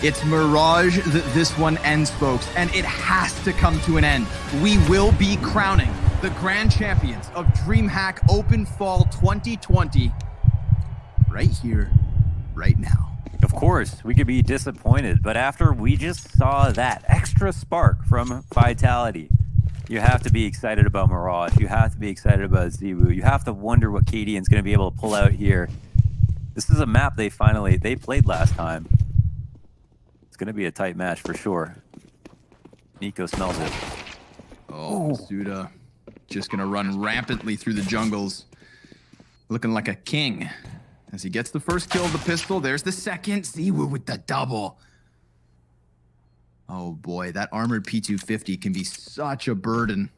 It's Mirage that this one ends, folks, and it has to come to an end. We will be crowning the grand champions of DreamHack Open Fall 2020 right here, right now. Of course, we could be disappointed, but after we just saw that extra spark from Vitality, you have to be excited about Mirage. You have to be excited about Ziwu. You have to wonder what Cadian's going to be able to pull out here. This is a map they played last time. It's going to be a tight match for sure. Nico smells it. Oh, Suda just going to run rampantly through the jungles, looking like a king. As he gets the first kill of the pistol, there's the second. Ziwu with the double. Oh boy, that armored P250 can be such a burden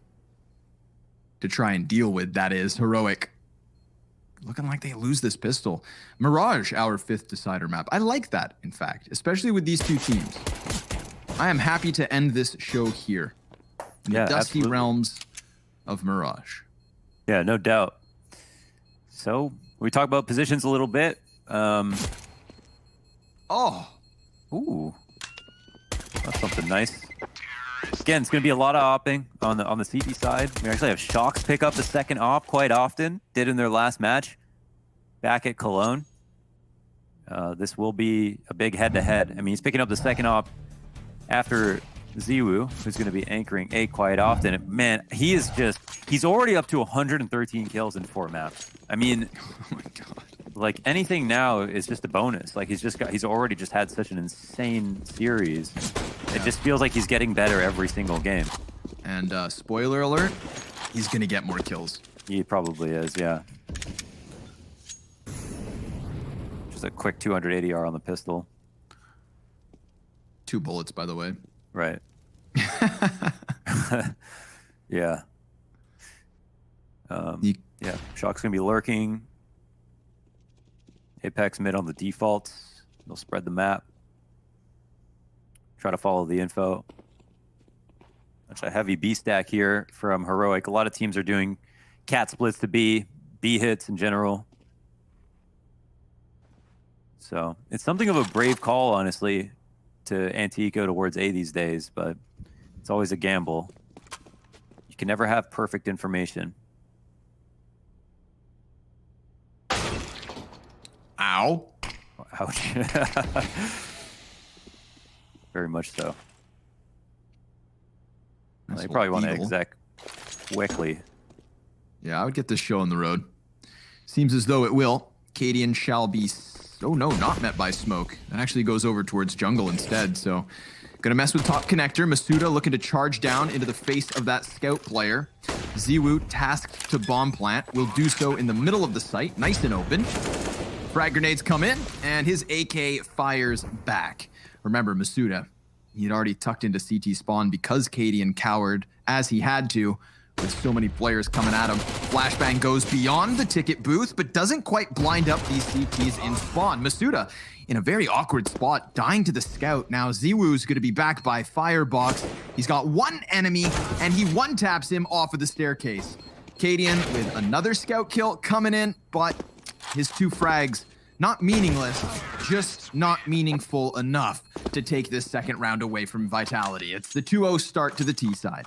to try and deal with. That is heroic. Looking like they lose this pistol. Mirage, our 5th decider map. I like that, in fact, especially with these two teams. I am happy to end this show here in the dusty realms of Mirage. Yeah, no doubt. So we talk about positions a little bit. Ooh. That's something nice. Again, it's going to be a lot of opping on the CT side. We actually have Shocks pick up the second op quite often. Did in their last match back at Cologne. This will be a big head-to-head. I mean, he's picking up the second op after Ziwu, who's going to be anchoring A quite often. And man, he's already up to 113 kills in 4 maps. I mean, Oh my god. Like anything now is just a bonus. Like he's already just had such an insane series. It just feels like he's getting better every single game. And spoiler alert, he's gonna get more kills. He probably is, yeah. Just a quick 200 ADR on the pistol. 2 bullets, by the way. Right. Yeah. Yeah. Shock's gonna be lurking. Apex mid on the defaults. They'll spread the map. Try to follow the info. That's a heavy B stack here from Heroic. A lot of teams are doing cat splits to B hits in general. So it's something of a brave call, honestly, to anti-eco towards A these days, but it's always a gamble. You can never have perfect information. Ow. Ouch. Very much so. They probably want to exec quickly. Yeah, I would get this show on the road. Seems as though it will. Cadian shall be... Oh no, not met by smoke. That actually goes over towards jungle instead, so... Gonna mess with top connector. Masuda looking to charge down into the face of that scout player. Ziwu tasked to bomb plant. Will do so in the middle of the site, nice and open. Frag grenades come in, and his AK fires back. Remember, Masuda, he had already tucked into CT spawn because Cadian cowered, as he had to, with so many players coming at him. Flashbang goes beyond the ticket booth, but doesn't quite blind up these CTs in spawn. Masuda, in a very awkward spot, dying to the scout. Now Ziwu's going to be back by Firebox. He's got one enemy, and he one-taps him off of the staircase. Cadian with another scout kill coming in, but his 2 frags, not meaningless, just not meaningful enough to take this second round away from Vitality. It's the 2-0 start to the T side.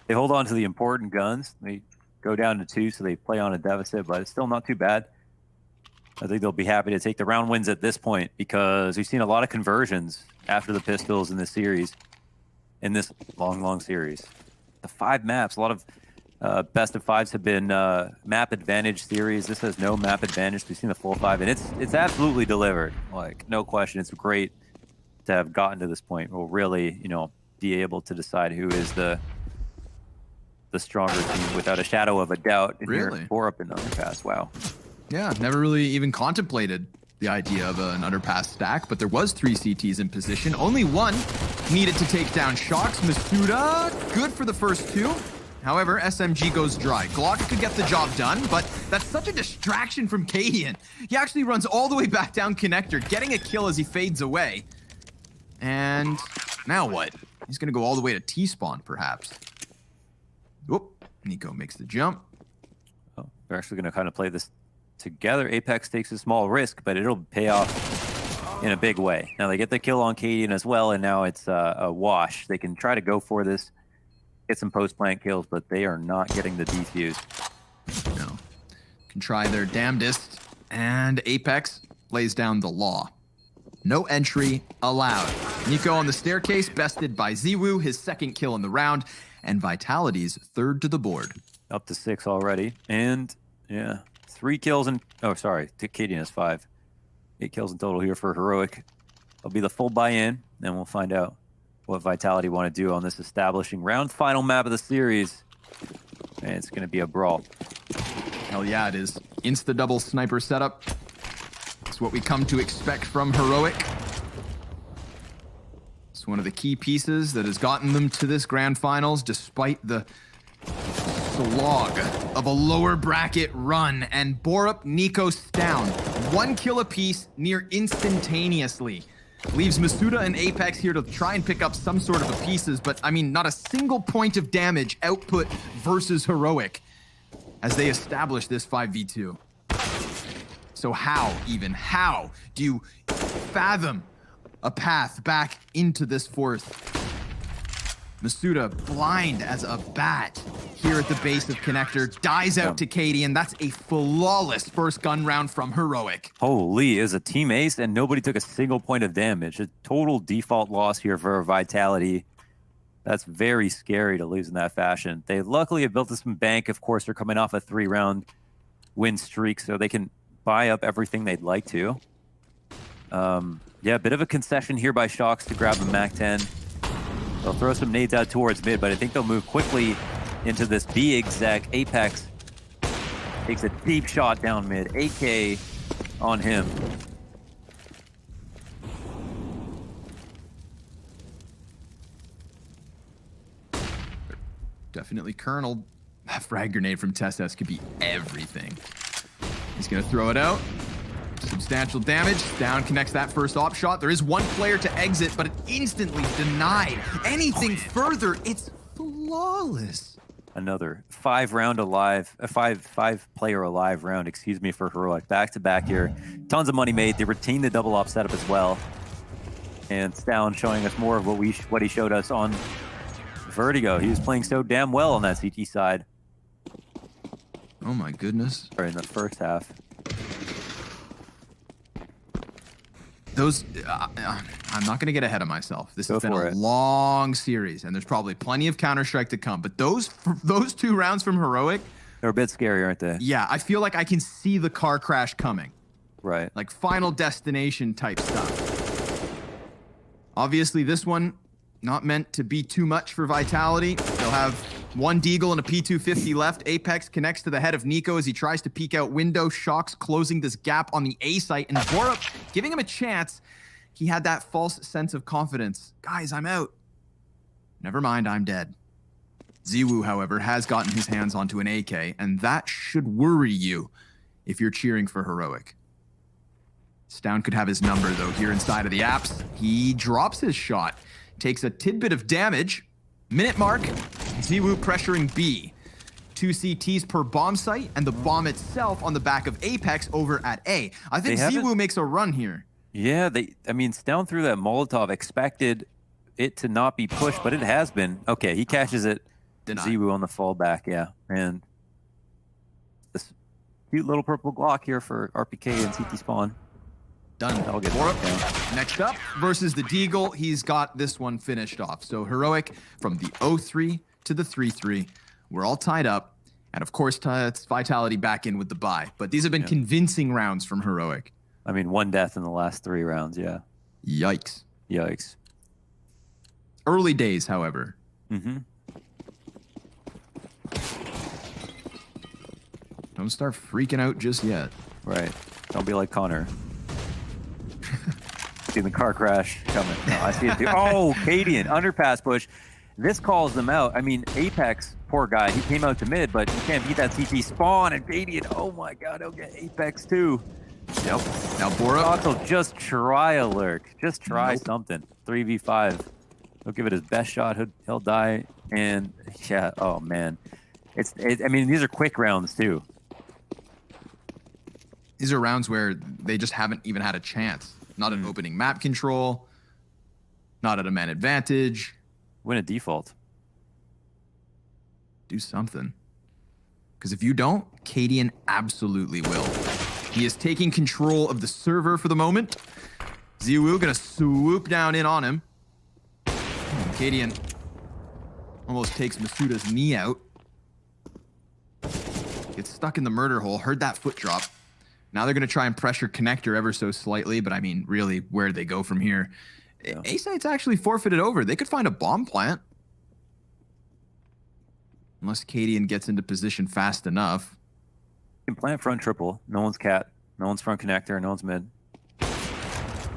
They hold on to the important guns. They go down to 2, so they play on a deficit, but it's still not too bad. I think they'll be happy to take the round wins at this point because we've seen a lot of conversions after the pistols in this series, in this long series. The 5 maps, a lot of best of 5s have been map advantage series. This has no map advantage. We've seen the full 5, and it's absolutely delivered. Like, no question. It's great to have gotten to this point. We'll really, be able to decide who is the stronger team without a shadow of a doubt. Really? 4 up in underpass. Wow. Yeah, never really even contemplated the idea of an underpass stack, but there was 3 CTs in position. Only 1 needed to take down Shocks. Masuda, good for the first 2. However, SMG goes dry. Glock could get the job done, but that's such a distraction from Cadian. He actually runs all the way back down connector, getting a kill as he fades away. And now what? He's going to go all the way to T-spawn, perhaps. Whoop. Nico makes the jump. Oh, they're actually going to kind of play this together. Apex takes a small risk, but it'll pay off in a big way. Now they get the kill on Cadian as well, and now it's a wash. They can try to go for this, get some post-plant kills, but they are not getting the defuse. No. Can try their damnedest, and Apex lays down the law. No entry allowed. Nico on the staircase, bested by Ziwu, his second kill in the round, and Vitality's third to the board. Up to 6 already, and yeah, 3 kills and Cadian has 5. 8 kills in total here for Heroic. It'll be the full buy-in, and we'll find out what Vitality want to do on this establishing round final map of the series. And it's going to be a brawl. Hell yeah, it is. Insta-double sniper setup. It's what we come to expect from Heroic. It's one of the key pieces that has gotten them to this grand finals, despite the slog of a lower bracket run. And Borup, Nico, Stown. 1 kill apiece near instantaneously. Leaves Masuda and Apex here to try and pick up some sort of a pieces, but I mean, not a single point of damage output versus Heroic as they establish this 5v2. So how do you fathom a path back into this fourth? Masuda, blind as a bat here at the base of Connector, dies out to Cadian. That's a flawless first gun round from Heroic. Holy, is a team ace and nobody took a single point of damage. A total default loss here for Vitality. That's very scary to lose in that fashion. They luckily have built some bank. Of course, they're coming off a 3-round win streak, so they can buy up everything they'd like to. Yeah, a bit of a concession here by Shocks to grab the MAC-10. They'll throw some nades out towards mid, but I think they'll move quickly into this B exec. Apex takes a deep shot down mid. AK on him. Definitely Colonel. That frag grenade from Testes could be everything. He's gonna throw it out. Substantial damage. Down connects that first op shot. There is one player to exit, but it instantly denied anything further. It's flawless. Another 5-player alive round, excuse me, for Heroic. Back to back here. Tons of money made. They retain the double op setup as well. And Stown showing us more of what he showed us on Vertigo. He was playing so damn well on that CT side. Oh my goodness. Or in the first half. Those, I'm not going to get ahead of myself. This has been a for it. long series, and there's probably plenty of Counter-Strike to come. But those 2 rounds from Heroic, They're a bit scary, aren't they? yeah, I feel like I can see the car crash coming. Right. Like Final Destination type stuff. Obviously, this one, not meant to be too much for Vitality. They'll have 1 Deagle and a P250 left. Apex connects to the head of Nico as he tries to peek out window. Shocks closing this gap on the A site, and Borup giving him a chance. He had that false sense of confidence. Guys, I'm out. Never mind, I'm dead. Ziwu, however, has gotten his hands onto an AK, and that should worry you if you're cheering for Heroic. Stown could have his number, though, here inside of the apps. He drops his shot, takes a tidbit of damage. Minute mark, Ziwu pressuring B. 2 CTs per bomb site, and the bomb itself on the back of Apex over at A. I think Ziwu makes a run here. Yeah, Stown threw that Molotov, expected it to not be pushed, but it has been. Okay, he catches it. Ziwu on the fallback, yeah. And this cute little purple Glock here for RPK and CT spawn. Done. I'll get Next up, versus the Deagle, he's got this one finished off. So Heroic from the 0-3 to the 3-3. We're all tied up. And of course, it's Vitality back in with the bye. But these have been convincing rounds from Heroic. I mean, 1 death in the last 3 rounds, yeah. Yikes. Yikes. Early days, however. Mm-hmm. Don't start freaking out just yet. Right. Don't be like Connor. See the car crash coming. No, I see it too. Oh, Cadian, underpass push. This calls them out. I mean, Apex, poor guy, he came out to mid, but you can't beat that CT spawn. And Cadian, oh my God, he'll get Apex too. Yep. Now Borup. Also, just try a lurk. Just try something. 3v5. He'll give it his best shot. He'll die. And yeah, oh man. I mean, these are quick rounds too. These are rounds where they just haven't even had a chance. Not at opening map control. Not at a man advantage. Win a default. Do something. Because if you don't, Cadian absolutely will. He is taking control of the server for the moment. ZywOo gonna swoop down in on him. Cadian almost takes Masuda's knee out. Gets stuck in the murder hole. Heard that foot drop. Now they're gonna try and pressure connector ever so slightly, but I mean, really, where do they go from here? Yeah. A-Site's actually forfeited over. They could find a bomb plant. Unless Cadian gets into position fast enough. You can plant front triple. No one's cat. No one's front connector. No one's mid.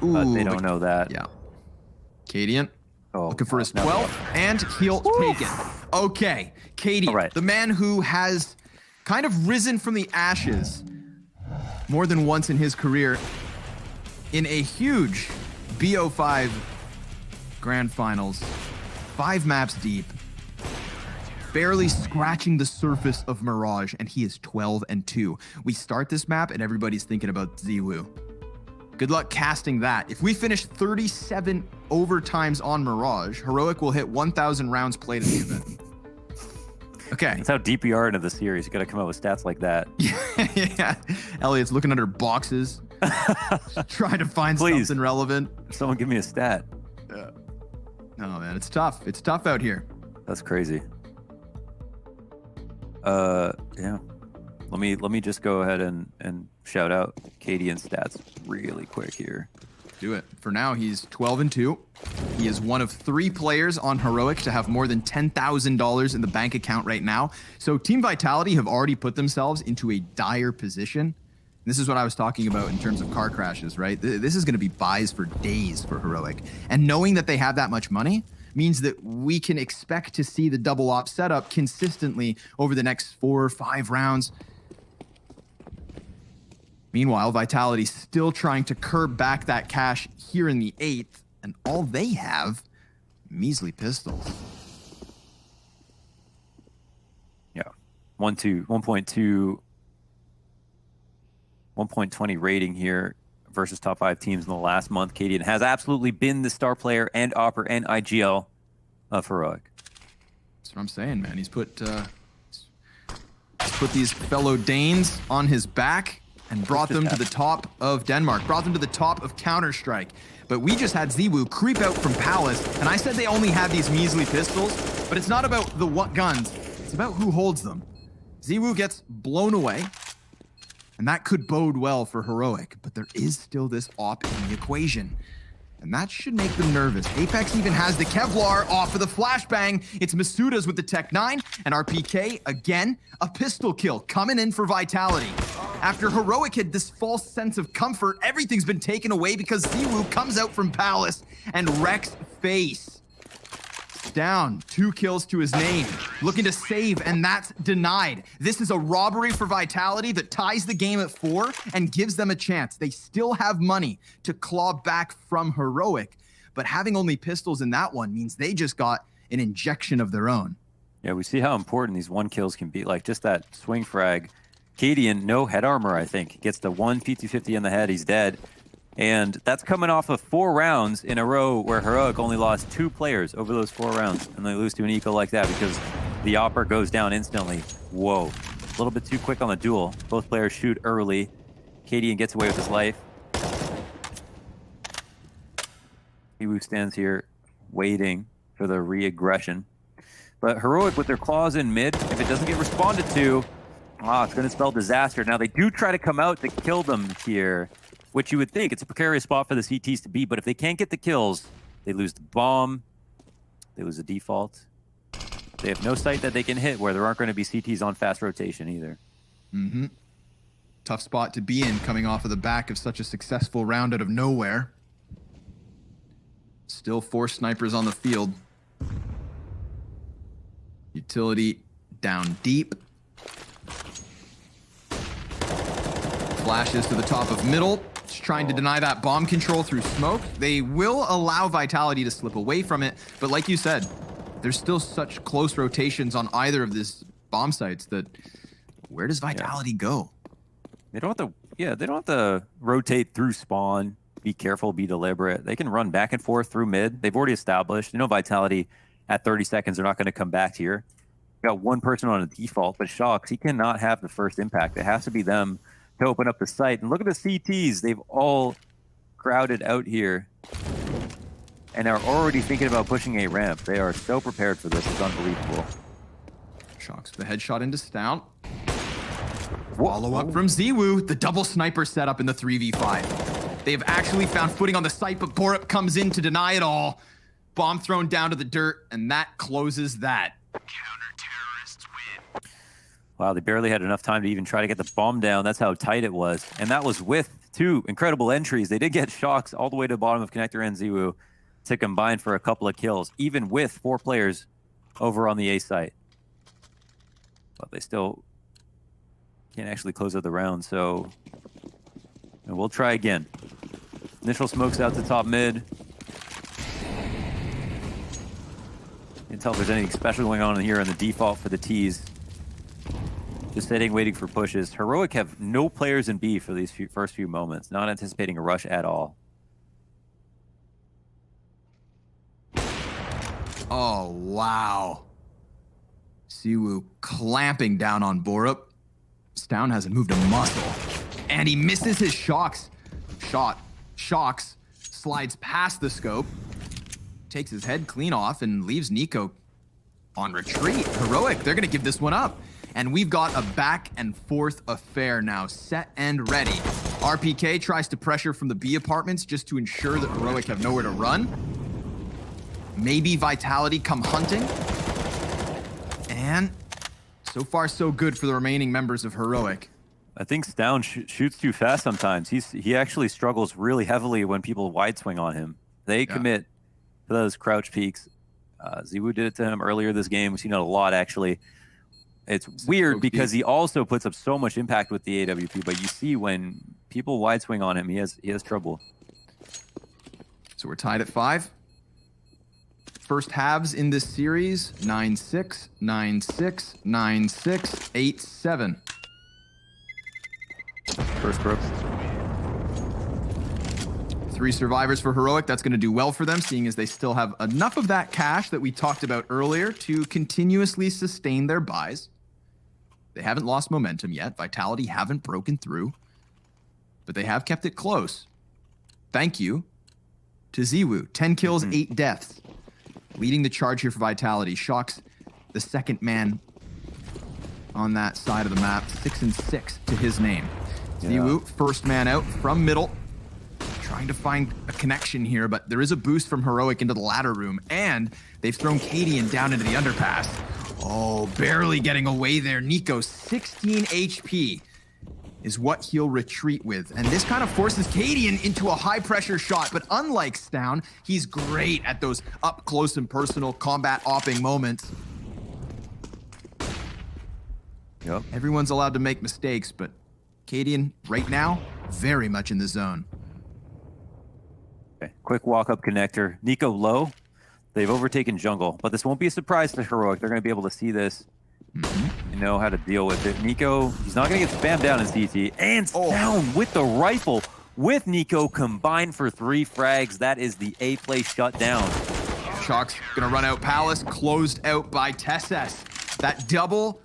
Ooh, but they don't know that. Yeah. Cadian looking for his 12th, and he'll take it. Okay. Cadian, the man who has kind of risen from the ashes more than once in his career in a huge BO5 Grand Finals. 5 maps deep. Barely scratching the surface of Mirage, and he is 12-2. We start this map, and everybody's thinking about ZywOo. Good luck casting that. If we finish 37 overtimes on Mirage, Heroic will hit 1,000 rounds played in the event. Okay. That's how deep you are into the series. You got to come up with stats like that. Yeah. Elliot's looking under boxes, trying to find something relevant. Someone give me a stat. Yeah. No, man, it's tough. It's tough out here. That's crazy. Yeah. Let me just go ahead and shout out Cadian's stats really quick here. Do it. For now, he's 12-2. He is one of 3 players on Heroic to have more than $10,000 in the bank account right now. So Team Vitality have already put themselves into a dire position. This is what I was talking about in terms of car crashes, right? This is going to be buys for days for Heroic. And knowing that they have that much money means that we can expect to see the double op setup consistently over the next 4 or 5 rounds. Meanwhile, Vitality's still trying to curb back that cash here in the 8th, and all they have, measly pistols. Yeah, 1.20 rating here versus top 5 teams in the last month. Cadian has absolutely been the star player and Opper and IGL of Heroic. That's what I'm saying, man. He's put these fellow Danes on his back and brought them to the top of Denmark, brought them to the top of Counter-Strike. But we just had ZywOo creep out from Palace, and I said they only had these measly pistols, but it's not about the guns, it's about who holds them. ZywOo gets blown away, and that could bode well for Heroic, but there is still this op in the equation. And that should make them nervous. Apex even has the Kevlar off of the flashbang. It's Masuda's with the Tech 9, and RPK, again, a pistol kill coming in for Vitality. After Heroic had this false sense of comfort, everything's been taken away because ZywOo comes out from Palace and wrecks face. Down, 2 kills to his name, looking to save, and that's denied. This is a robbery for Vitality that ties the game at 4 and gives them a chance. They still have money to claw back from Heroic, but having only pistols in that one means they just got an injection of their own. Yeah, we see how important these 1 kills can be. Like just that swing frag. Cadian, no head armor, I think. Gets the 1 P250 in the head, he's dead. And that's coming off of 4 rounds in a row where Heroic only lost 2 players over those 4 rounds. And they lose to an eco like that because the Opper goes down instantly. Whoa. A little bit too quick on the duel. Both players shoot early. Cadian gets away with his life. ZywOo stands here waiting for the re-aggression. But Heroic with their claws in mid, if it doesn't get responded to, it's going to spell disaster. Now they do try to come out to kill them here, which you would think it's a precarious spot for the CTs to be, but if they can't get the kills, they lose the bomb, they lose the default. They have no sight that they can hit where there aren't going to be CTs on fast rotation either. Mm-hmm. Tough spot to be in coming off of the back of such a successful round out of nowhere. Still 4 snipers on the field. Utility down deep. Flashes to the top of middle. Just trying to deny that bomb control through smoke. They will allow Vitality to slip away from it, but like you said, there's still such close rotations on either of these bomb sites that where does Vitality go? They don't have to, they don't have to rotate through spawn. be careful, be deliberate. They can run back and forth through mid. They've already established. Vitality at 30 seconds, they're not going to come back here. Got one person on a default, but Shocks, he cannot have the first impact. It has to be them to open up the site. And look at the CTs. They've all crowded out here and are already thinking about pushing a ramp. They are so prepared for this. It's unbelievable. Shocks the headshot into Stout. Follow up from Ziwu. The double sniper setup in the 3v5. They've actually found footing on the site, but Borup comes in to deny it all. Bomb thrown down to the dirt, and that closes that. Counter-terrorists win. Wow, they barely had enough time to even try to get the bomb down. That's how tight it was. And that was with 2 incredible entries. They did get Shocks all the way to the bottom of Connector and Ziwu to combine for a couple of kills, even with 4 players over on the A site. But they still can't actually close out the round, so we'll try again. Initial smokes out to top mid. Can't tell if there's anything special going on in here on the default for the T's. Just sitting, waiting for pushes. Heroic have no players in B for these first few moments. Not anticipating a rush at all. Oh, wow. Siwoo clamping down on Borup. Stown hasn't moved a muscle. And he misses his Shocks shot. Shocks slides past the scope, takes his head clean off, and leaves Nico on retreat. Heroic, they're going to give this one up. And we've got a back and forth affair now, set and ready. RPK tries to pressure from the B apartments just to ensure that Heroic have nowhere to run. Maybe Vitality come hunting. And so far, so good for the remaining members of Heroic. I think Stown shoots too fast sometimes. He actually struggles really heavily when people wide swing on him. They commit to those crouch peeks. Ziwu did it to him earlier this game. We've seen it a lot, actually. It's weird because he also puts up so much impact with the AWP, but you see when people wide swing on him, he has trouble. So we're tied at 5. First halves in this series, 9-6, 9-6, 9-6, 8-7. First Brooks. 3 survivors for Heroic. That's going to do well for them, seeing as they still have enough of that cash that we talked about earlier to continuously sustain their buys. They haven't lost momentum yet. Vitality haven't broken through, but they have kept it close. Thank you to Ziwu. 10 kills, 8 deaths. Leading the charge here for Vitality. Shocks the second man on that side of the map. 6-6 to his name. Ziwu, first man out from middle. Trying to find a connection here, but there is a boost from Heroic into the ladder room, and they've thrown Cadian down into the underpass. Oh, barely getting away there. Nico, 16 HP is what he'll retreat with. And this kind of forces Cadian into a high-pressure shot, but unlike Stown, he's great at those up-close and personal combat opping moments. Yep. Everyone's allowed to make mistakes, but Cadian, right now, very much in the zone. Okay. Quick walk-up connector. Nico low. They've overtaken jungle, but this won't be a surprise to Heroic. They're going to be able to see this and know how to deal with it. Nico, he's not going to get spammed down in CT. And down with the rifle with Nico combined for 3 frags. That is the A play shut down. Shock's going to run out Palace, closed out by Tesses. That double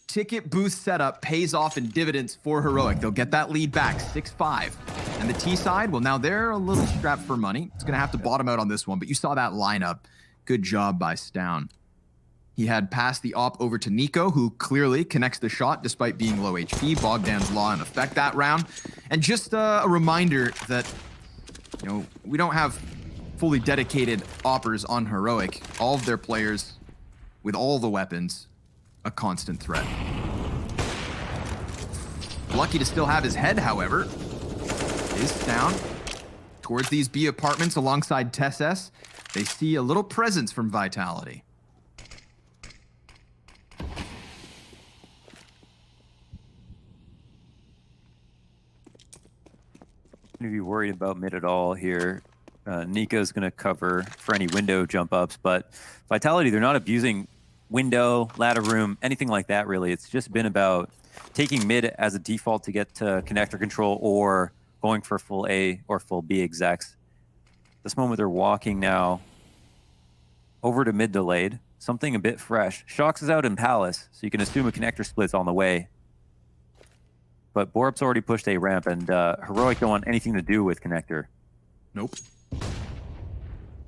ticket booth setup pays off in dividends for Heroic. They'll get that lead back, 6-5. And the T side, well, now they're a little strapped for money. It's going to have to bottom out on this one, but you saw that lineup. Good job by Stown. He had passed the op over to Nico, who clearly connects the shot despite being low HP. Bogdan's Law in effect that round. And just a reminder that, we don't have fully dedicated oppers on Heroic. All of their players, with all the weapons, a constant threat. Lucky to still have his head, however. Is down towards these B apartments alongside Tesses. They see a little presence from Vitality. If you're worried about mid at all here, Nico's going to cover for any window jump ups, but Vitality, they're not abusing window, ladder room, anything like that really. It's just been about taking mid as a default to get to connector control or going for full A or full B execs. This moment they're walking now over to mid delayed, something a bit fresh. Shox is out in Palace, so you can assume a connector split's on the way. But Borup's already pushed A ramp, and Heroic don't want anything to do with connector. Nope.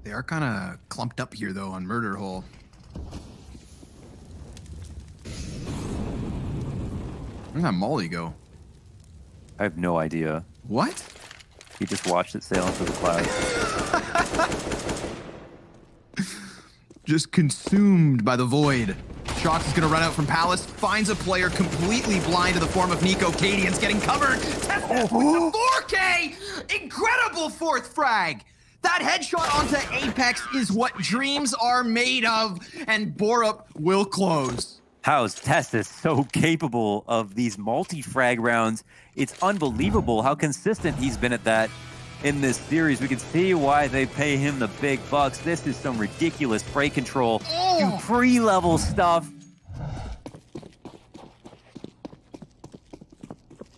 They are kind of clumped up here, though, on Murder Hole. Where'd that Molly go? I have no idea. What? He just watched it sail into the clouds. Just consumed by the void. Shox is going to run out from Palace, finds a player completely blind in the form of Nico. Cadian's getting covered. Test with the 4K! Incredible fourth frag! That headshot onto Apex is what dreams are made of, and Borup will close. How is Testis so capable of these multi-frag rounds? It's unbelievable how consistent he's been at that in this series. We can see why they pay him the big bucks. This is some ridiculous spray control. Pre-level stuff.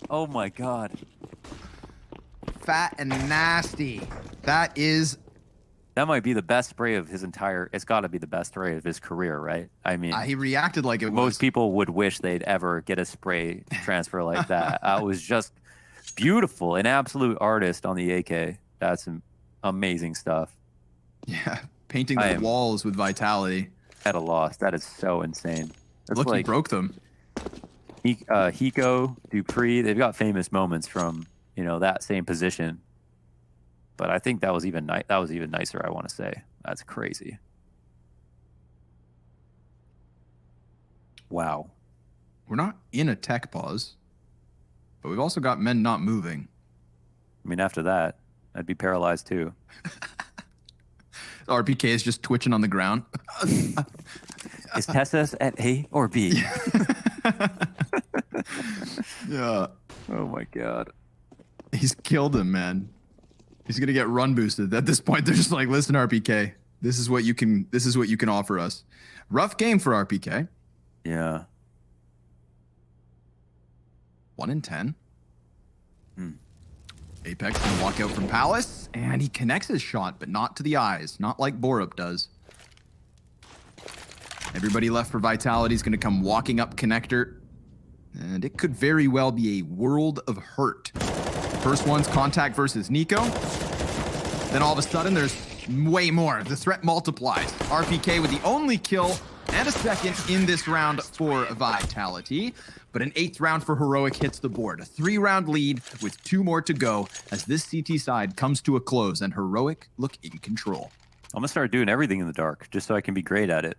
Oh my god. Fat and nasty. That might be the best spray of his entire... It's got to be the best spray of his career, right? I mean... he reacted like it was. Most people would wish they'd ever get a spray transfer like that. It was just beautiful. An absolute artist on the AK. That's some amazing stuff. Yeah, painting the walls with vitality. At a loss. That is so insane. That's Look, like, he broke them. Hiko, Dupree, they've got famous moments from, that same position. But I think that was even nicer, I want to say. That's crazy. Wow. We're not in a tech pause, but we've also got men not moving. I mean, after that, I'd be paralyzed too. RPK is just twitching on the ground. Is Tessus at A or B? Yeah. Oh my god. He's killed him, man. He's gonna get run boosted. At this point, they're just like, listen, RPK, this is what you can offer us. Rough game for RPK. Yeah. 1 in 10. Apex can walk out from Palace, and he connects his shot, but not to the eyes, not like Borup does. Everybody left for Vitality is going to come walking up connector, and it could very well be a world of hurt. First one's contact versus Nico. Then all of a sudden, there's way more. The threat multiplies. RPK with the only kill and a second in this round for Vitality. But an 8th round for Heroic hits the board. A 3-round lead with 2 more to go as this CT side comes to a close and Heroic look in control. I'm going to start doing everything in the dark just so I can be great at it.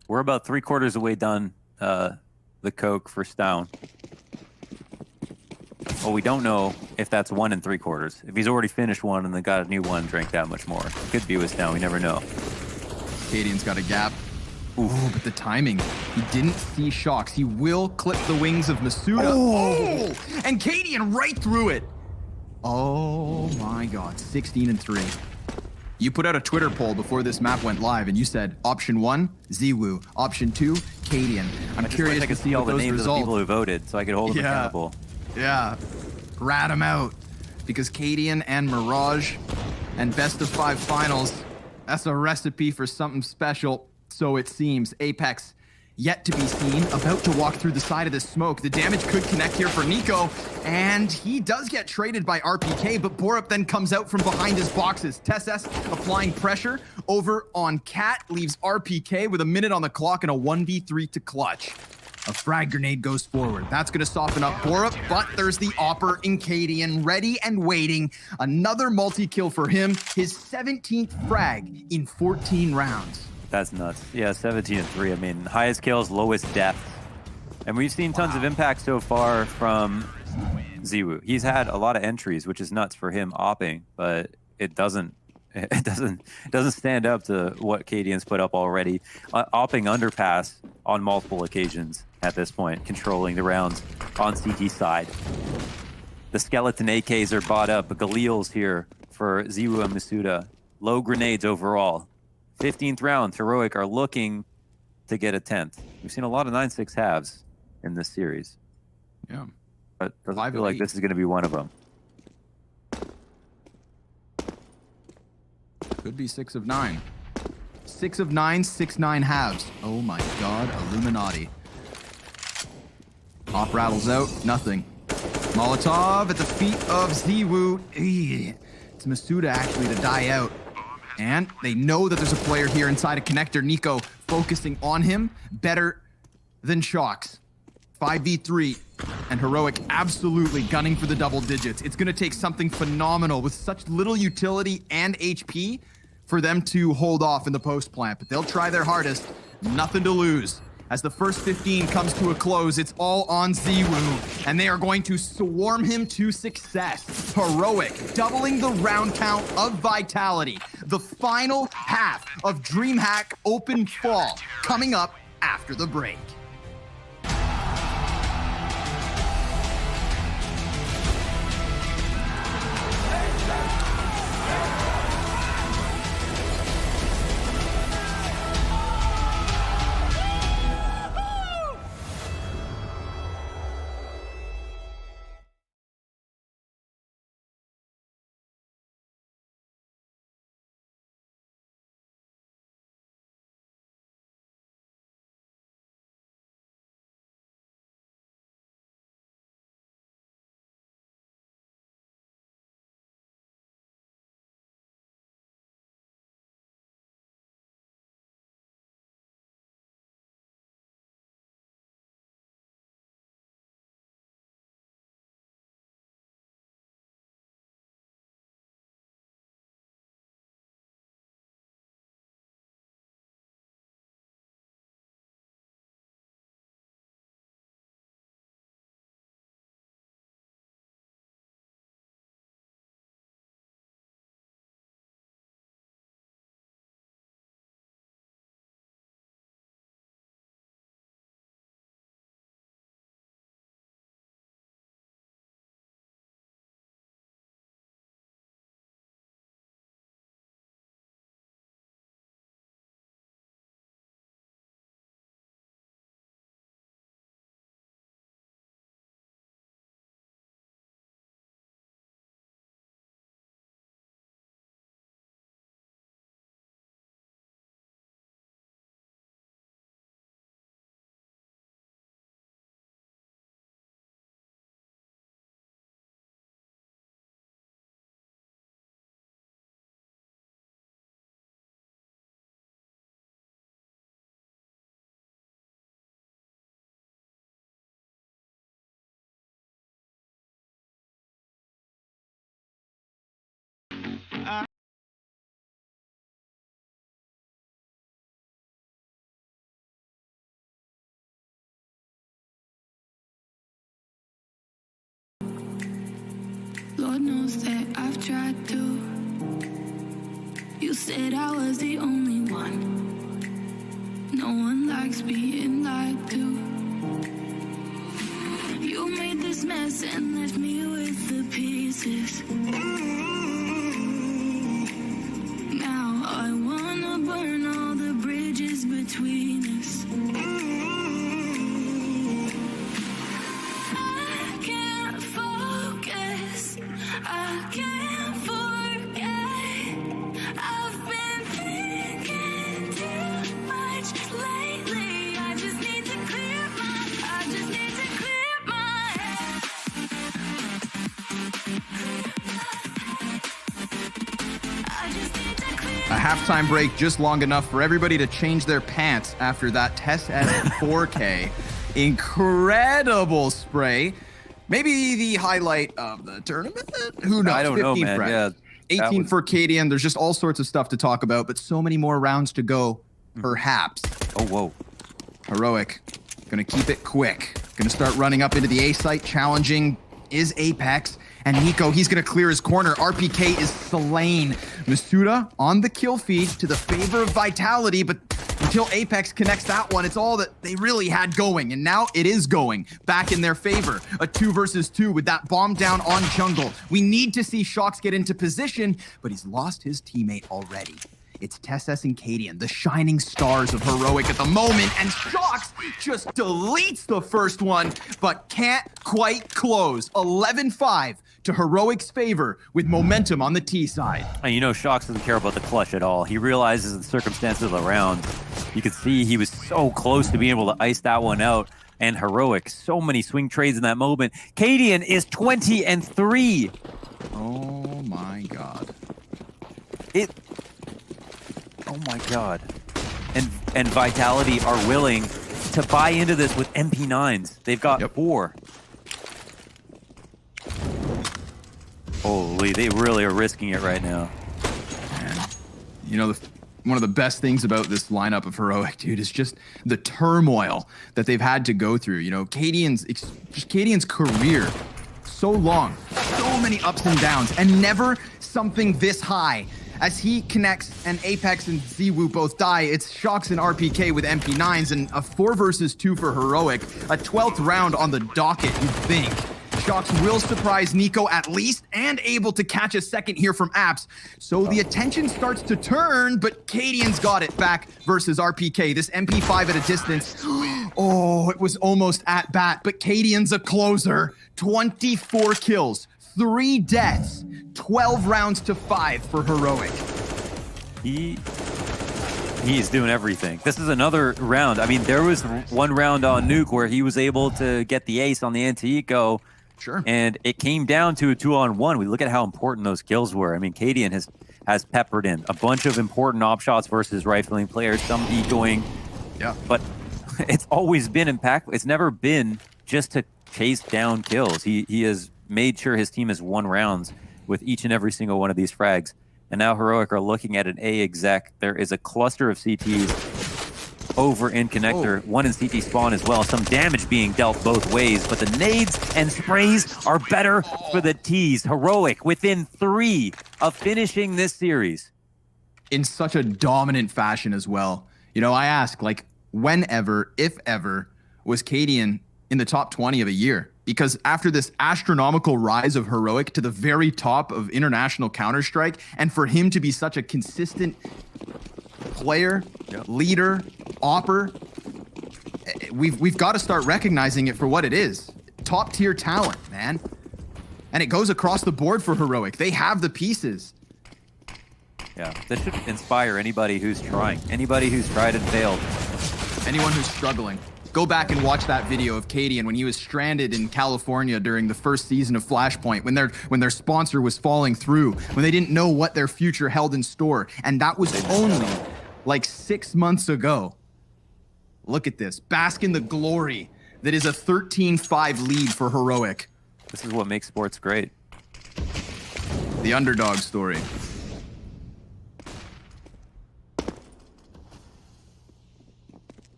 We're about 3/4 of the way done the Coke first down. Well, we don't know if that's 1 3/4. If he's already finished one and then got a new one, drank that much more. Could be with down. We never know. Cadian's got a gap. Ooh, but the timing. He didn't see Shox. He will clip the wings of Masuda. Oh! And Cadian right through it. Oh my god. 16-3. You put out a Twitter poll before this map went live, and you said option 1, Ziwu. Option 2, Cadian. I'm curious I could to see all the names results. of the people who voted, so I could hold them accountable. Yeah. Rat him out. Because Cadian and Mirage and best of 5 finals, that's a recipe for something special. So it seems. Apex yet to be seen, about to walk through the side of this smoke. The damage could connect here for Nico, and he does get traded by RPK, but Borup then comes out from behind his boxes. Tessus applying pressure over on Cat, leaves RPK with a minute on the clock and a 1v3 to clutch. A frag grenade goes forward. That's going to soften up Borup, but there's the Opper in Cadian, ready and waiting. Another multi-kill for him, his 17th frag in 14 rounds. That's nuts. Yeah, 17-3. I mean, highest kills, lowest depth. And we've seen tons of impact so far from Ziwu. He's had a lot of entries, which is nuts for him opping, but it doesn't stand up to what Cadian's put up already. Opping underpass on multiple occasions at this point, controlling the rounds on CT side. The skeleton AKs are bought up, but Galil's here for Ziwu and Masuda. Low grenades overall. 15th round, Heroic are looking to get a 10th. We've seen a lot of 9-6 halves in this series. Yeah. But doesn't 5 feel of like 8. this is going to be one of them. Could be 6 of 9. 6 of 9, 6-9 halves. Oh my god, Illuminati. Pop rattles out, nothing. Molotov at the feet of Ziwu. It's Masuda actually to die out. And they know that there's a player here inside a connector. Nico focusing on him better than Shocks. 5v3 and Heroic absolutely gunning for the double digits. It's going to take something phenomenal with such little utility and HP for them to hold off in the post plant, but they'll try their hardest. Nothing to lose. As the first 15 comes to a close, it's all on Ziwu, and they are going to swarm him to success. Heroic doubling the round count of Vitality. The final half of DreamHack Open Fall coming up after the break. Lord knows that I've tried to. You said I was the only one. No one likes being lied to. You made this mess and left me with the pieces. Now I wanna burn all the bridges between us. I can't focus. I can't forget. I've been thinking too much lately. I just need to clear my head. I just need to clear A halftime break just long enough for everybody to change their pants after that Test at 4K. Incredible spray. Maybe the highlight of the tournament? Who knows? I don't know, 15 man. frags. Yeah, 18 for Cadian. There's just all sorts of stuff to talk about, but so many more rounds to go, perhaps. Oh, whoa. Heroic, gonna keep it quick. Gonna start running up into the A site, challenging is Apex. And Nico, he's gonna clear his corner. RPK is slain. Masuda on the kill feed to the favor of Vitality, but until Apex connects that one, it's all that they really had going. And now it is going back in their favor. A 2 versus 2 with that bomb down on jungle. We need to see Shocks get into position, but he's lost his teammate already. It's TeSS and Cadian, the shining stars of Heroic at the moment, and Shox just deletes the first one, but can't quite close. 11-5 to Heroic's favor with momentum on the T side. And you know, Shox doesn't care about the clutch at all. He realizes the circumstances of the round. You could see he was so close to being able to ice that one out. And Heroic, so many swing trades in that moment. Cadian is 20-3. Oh my god. Oh my god. And Vitality are willing to buy into this with MP9s. They've got 4. Holy, they really are risking it right now. Man. You know, one of the best things about this lineup of Heroic, dude, is just the turmoil that they've had to go through. You know, Cadian's career, so long, so many ups and downs, and never something this high. As he connects and Apex and Ziwu both die, it's Shox and RPK with MP9s and a 4 versus 2 for Heroic. A 12th round on the docket, you think. Shox will surprise Nico at least and able to catch a second here from Apps. So the attention starts to turn, but Cadian's got it back versus RPK. This MP5 at a distance. Oh, it was almost at bat, but Cadian's a closer. 24 kills, 3 deaths, 12 rounds to 5 for Heroic. He is doing everything. This is another round. I mean, there was one round on Nuke where he was able to get the ace on the anti-eco. Sure. And it came down to a 2-on-1. We look at how important those kills were. I mean, Cadian has peppered in a bunch of important op shots versus rifling players, some ecoing. Yeah. But it's always been impactful. It's never been just to chase down kills. He has made sure his team has won rounds with each and every single one of these frags. And now Heroic are looking at an A exec. There is a cluster of CTs over in connector, one in CT spawn as well. Some damage being dealt both ways, but the nades and sprays are better for the T's. Heroic within 3 of finishing this series. In such a dominant fashion as well. You know, I ask, like, whenever, if ever, was Cadian in the top 20 of a year? Because after this astronomical rise of Heroic to the very top of international Counter-Strike, and for him to be such a consistent player, leader, opper, we've got to start recognizing it for what it is. Top tier talent, man. And it goes across the board for Heroic. They have the pieces. Yeah, this should inspire anybody who's trying, anybody who's tried and failed. Anyone who's struggling. Go back and watch that video of Cadian when he was stranded in California during the first season of Flashpoint, when their sponsor was falling through, when they didn't know what their future held in store. And that was only like 6 months ago. Look at this. Bask in the glory that is a 13-5 lead for Heroic. This is what makes sports great. The underdog story.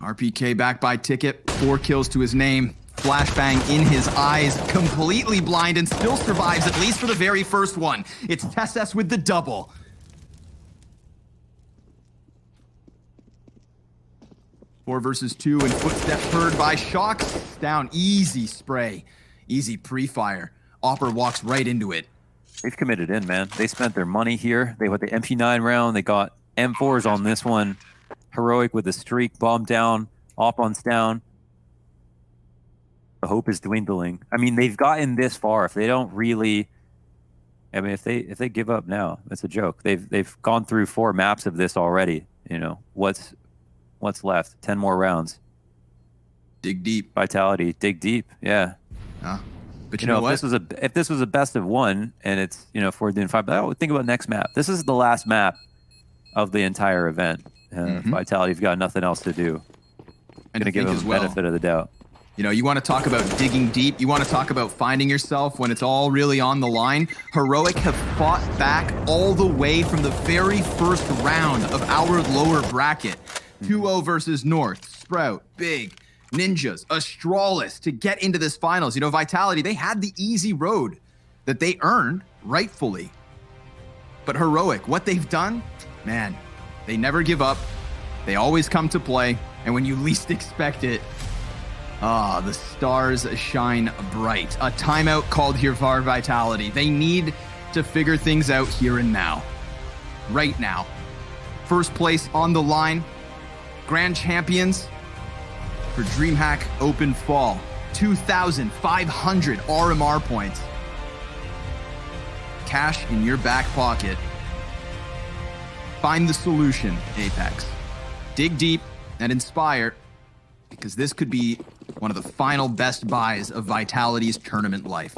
RPK back by ticket, 4 kills to his name. Flashbang in his eyes, completely blind and still survives, at least for the very first one. It's TeSS with the double. Four versus 2 and footsteps heard by Shox. Down, easy spray, easy pre-fire. Opper walks right into it. They've committed in, man. They spent their money here. They went the MP9 round. They got M4s on this one. Heroic with the streak, bomb down, op-ons down. The hope is dwindling. I mean, they've gotten this far. If they don't really, I mean, if they give up now, that's a joke. They've gone through 4 maps of this already. You know, what's left? 10 more rounds. Dig deep. Vitality, dig deep. Yeah. But you know what? If this was a best of 1 and it's 4 and 5, but I would think about next map. This is the last map of the entire event. Vitality's got nothing else to do. And going to give them the benefit of the doubt. You know, you want to talk about digging deep. You want to talk about finding yourself when it's all really on the line. Heroic have fought back all the way from the very first round of our lower bracket. 2-0 versus North, Sprout, Big, Ninjas, Astralis to get into this finals. You know, Vitality, they had the easy road that they earned rightfully. But Heroic, what they've done, man, they never give up. They always come to play. And when you least expect it, the stars shine bright. A timeout called here for Vitality. They need to figure things out here and now. Right now. First place on the line. Grand champions for DreamHack Open Fall. 2,500 RMR points. Cash in your back pocket. Find the solution, Apex. Dig deep and inspire, because this could be one of the final best buys of Vitality's tournament life.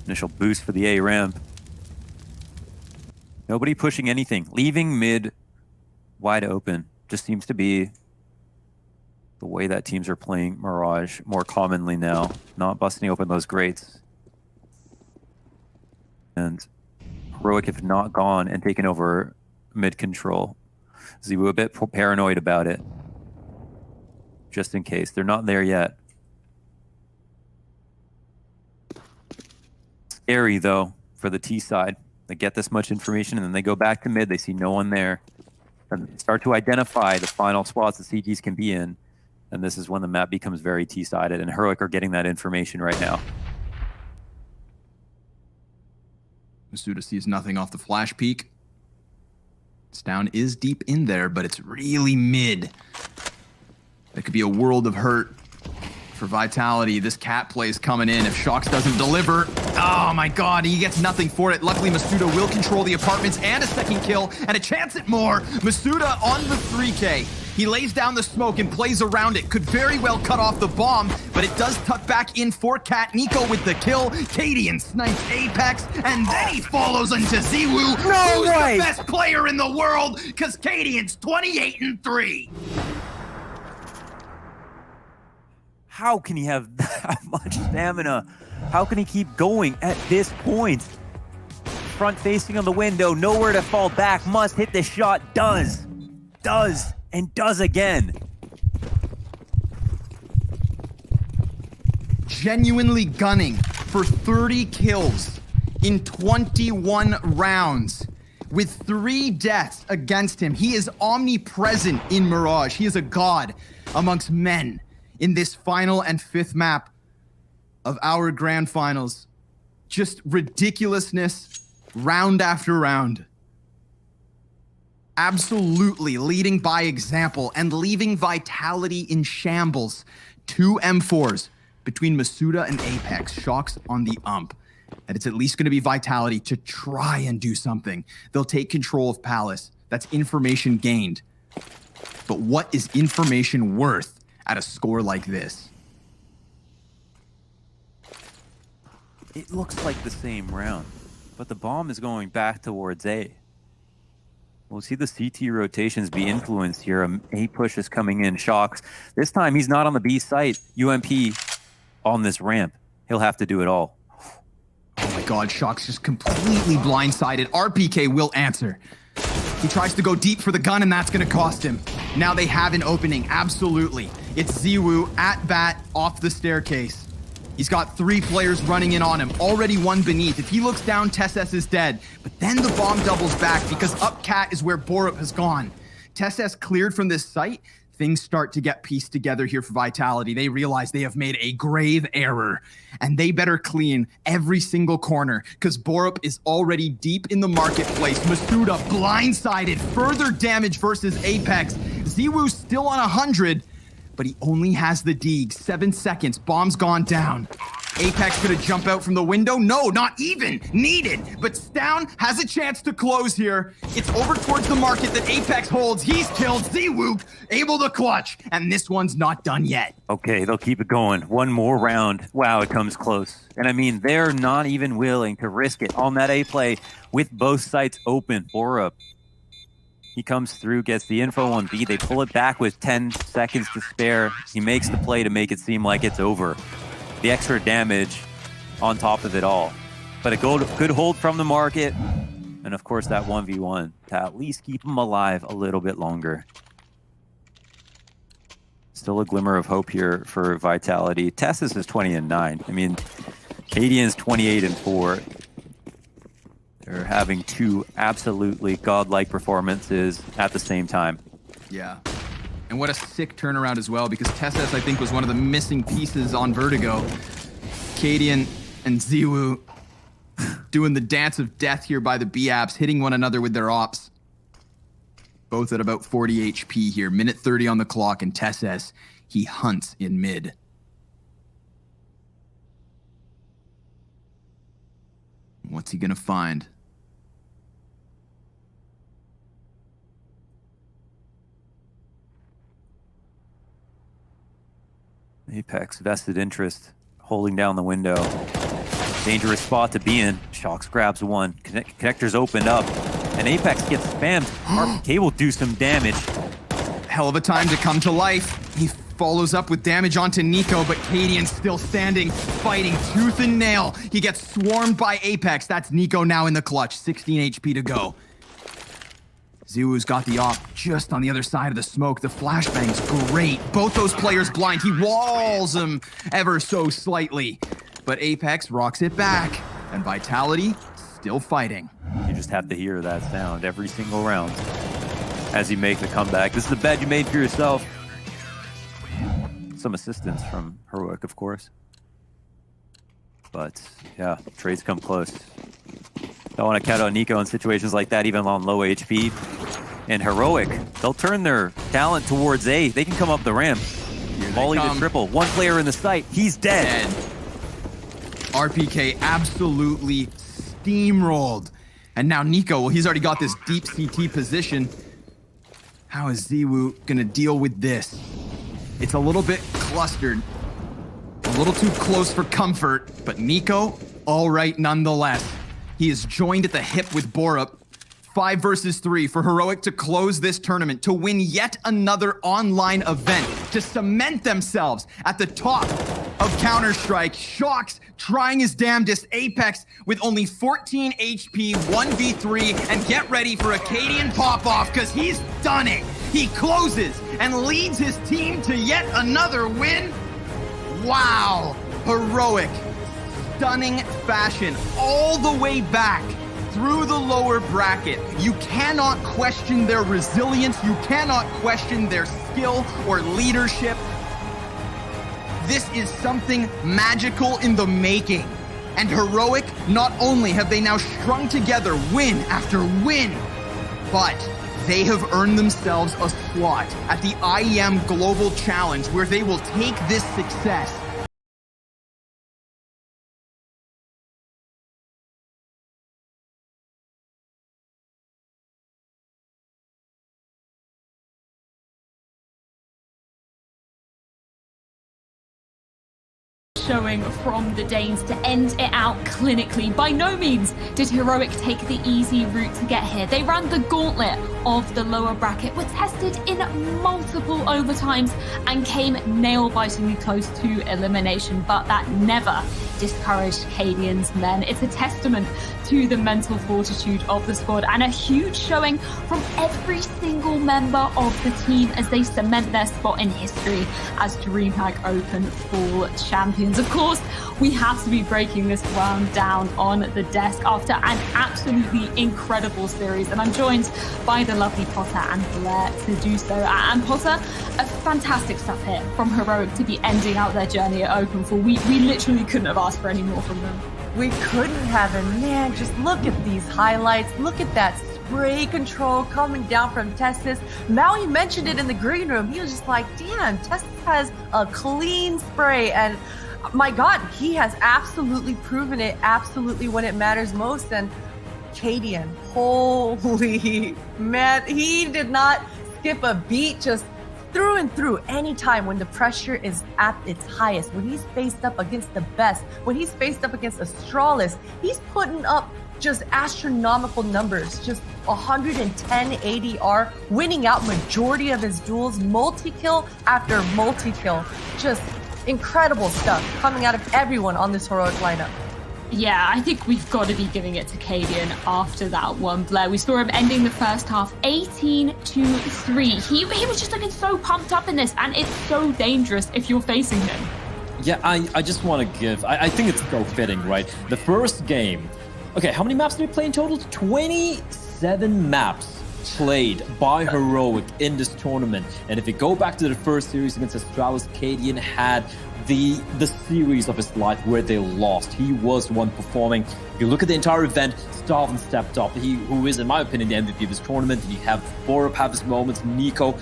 Initial boost for the A ramp. Nobody pushing anything. Leaving mid wide open. Just seems to be the way that teams are playing Mirage more commonly now. Not busting open those grates. And Heroic have not gone and taken over mid control. Ziwu a bit paranoid about it. Just in case. They're not there yet. Scary, though, for the T side. They get this much information, and then they go back to mid. They see no one there. And start to identify the final spots that CTs can be in. And this is when the map becomes very T-sided, and Heroic are getting that information right now. Masuda sees nothing off the flash peek. Down is deep in there, but it's really mid. That could be a world of hurt for Vitality. This cat play's coming in. If Shox doesn't deliver, oh my god, he gets nothing for it. Luckily, Masuda will control the apartments and a second kill and a chance at more. Masuda on the 3K. He lays down the smoke and plays around it. Could very well cut off the bomb, but it does tuck back in for Cat. Nico with the kill. Cadian snipes Apex, and then he follows into Ziwu, who's the best player in the world, because Cadian's 28-3. How can he have that much stamina? How can he keep going at this point? Front facing on the window, nowhere to fall back, must hit the shot, does, and does again. Genuinely gunning for 30 kills in 21 rounds with 3 deaths against him. He is omnipresent in Mirage. He is a god amongst men in this final and 5th map of our grand finals. Just ridiculousness round after round. Absolutely leading by example and leaving Vitality in shambles. 2 M4s between Masuda and Apex. Shox on the ump. And it's at least going to be Vitality to try and do something. They'll take control of Palace. That's information gained. But what is information worth at a score like this? It looks like the same round, but the bomb is going back towards A. We'll see the CT rotations be influenced here. A push is coming in. Shox. This time he's not on the B site. UMP on this ramp. He'll have to do it all. Oh my god, Shox just completely blindsided. RPK will answer. He tries to go deep for the gun, and that's going to cost him. Now they have an opening, absolutely. It's Ziwu at bat off the staircase. He's got 3 players running in on him, already 1 beneath. If he looks down, Tesses is dead. But then the bomb doubles back because up cat is where Borup has gone. Tesses cleared from this site. Things start to get pieced together here for Vitality. They realize they have made a grave error, and they better clean every single corner because Borup is already deep in the marketplace. Masuda blindsided, further damage versus Apex. Ziwu still on 100, but he only has the Deeg. 7 seconds, bomb's gone down. Apex gonna jump out from the window? No, not even needed. But Stown has a chance to close here. It's over towards the market that Apex holds. He's killed. Z-Wook able to clutch. And this one's not done yet. Okay, they'll keep it going. 1 more round. Wow, it comes close. And I mean, they're not even willing to risk it on that A play with both sites open. Borup. He comes through, gets the info on B. They pull it back with 10 seconds to spare. He makes the play to make it seem like it's over. The extra damage on top of it all. But a good hold from the market. And of course that 1v1 to at least keep him alive a little bit longer. Still a glimmer of hope here for Vitality. Tessus is 20-9. I mean, Cadian's 28-4. They're having 2 absolutely godlike performances at the same time. Yeah. And what a sick turnaround as well, because Tessus, I think, was one of the missing pieces on Vertigo. Cadian and Ziwu doing the dance of death here by the B-Apps, hitting one another with their ops. Both at about 40 HP here. Minute 30 on the clock, and Tesses, he hunts in mid. What's he gonna find? Apex, vested interest, holding down the window. Dangerous spot to be in. Shox grabs one. Connector's opened up, and Apex gets spammed. RPK will do some damage. Hell of a time to come to life. He follows up with damage onto Nico, but Cadian's still standing, fighting tooth and nail. He gets swarmed by Apex. That's Nico now in the clutch. 16 HP to go. Ziwu's got the op just on the other side of the smoke. The flashbang's great. Both those players blind. He walls him ever so slightly. But Apex rocks it back. And Vitality still fighting. You just have to hear that sound every single round as you make the comeback. This is the bet you made for yourself. Some assistance from Heroic, of course. But yeah, trades come close. Don't want to count on Nico in situations like that, even on low HP. And Heroic, they'll turn their talent towards A. They can come up the ramp. Molly to triple. One player in the site. He's dead. RPK absolutely steamrolled. And now Nico, well, he's already got this deep CT position. How is Ziwu gonna deal with this? It's a little bit clustered. A little too close for comfort, but Nico, all right nonetheless. He is joined at the hip with Borup. 5 versus 3 for Heroic to close this tournament, to win yet another online event, to cement themselves at the top of Counter-Strike. Shox trying his damnedest. Apex with only 14 HP, 1v3, and get ready for a Cadian pop-off, because he's done it. He closes and leads his team to yet another win. Wow, Heroic. Stunning fashion all the way back through the lower bracket. You cannot question their resilience. You cannot question their skill or leadership. This is something magical in the making. And Heroic, not only have they now strung together win after win, but they have earned themselves a slot at the IEM Global Challenge, where they will take this success showing from the Danes to end it out clinically. By no means did Heroic take the easy route to get here. They ran the gauntlet of the lower bracket, were tested in multiple overtimes, and came nail-bitingly close to elimination, but that never discouraged Cadian's men. It's a testament to the mental fortitude of the squad, and a huge showing from every single member of the team as they cement their spot in history as DreamHack Open Fall Champions. Of course, we have to be breaking this round down on the desk after an absolutely incredible series, and I'm joined by the lovely Potter and Blair to do so. And Potter, a fantastic stuff here from Heroic to be ending out their journey at Open Fall. We literally couldn't have asked for any more from them. We couldn't have, and man, just look at these highlights. Look at that spray control coming down from Testis. Maui mentioned it in the green room. He was just like, damn, Testis has a clean spray, and my God, he has absolutely proven it, absolutely when it matters most. And Cadian, holy man, he did not skip a beat, just through and through. Anytime when the pressure is at its highest, when he's faced up against the best, when he's faced up against Astralis, he's putting up just astronomical numbers, just 110 ADR, winning out majority of his duels, multi-kill after multi-kill. Just incredible stuff coming out of everyone on this Heroic lineup. Yeah, I think we've got to be giving it to Cadian after that one, Blair. We saw him ending the first half 18-3. He was just looking so pumped up in this, and it's so dangerous if you're facing him. Yeah, I just want to give... I think it's so fitting, right? The first game... Okay, how many maps did we play in total? 27 maps. played by Heroic in this tournament. And if you go back to the first series against Astralis, Cadian had the series of his life where they lost. He was the one performing. If you look at the entire event, Starvin stepped up. Who is, in my opinion, the MVP of this tournament. And you have Borup have his moments, Nico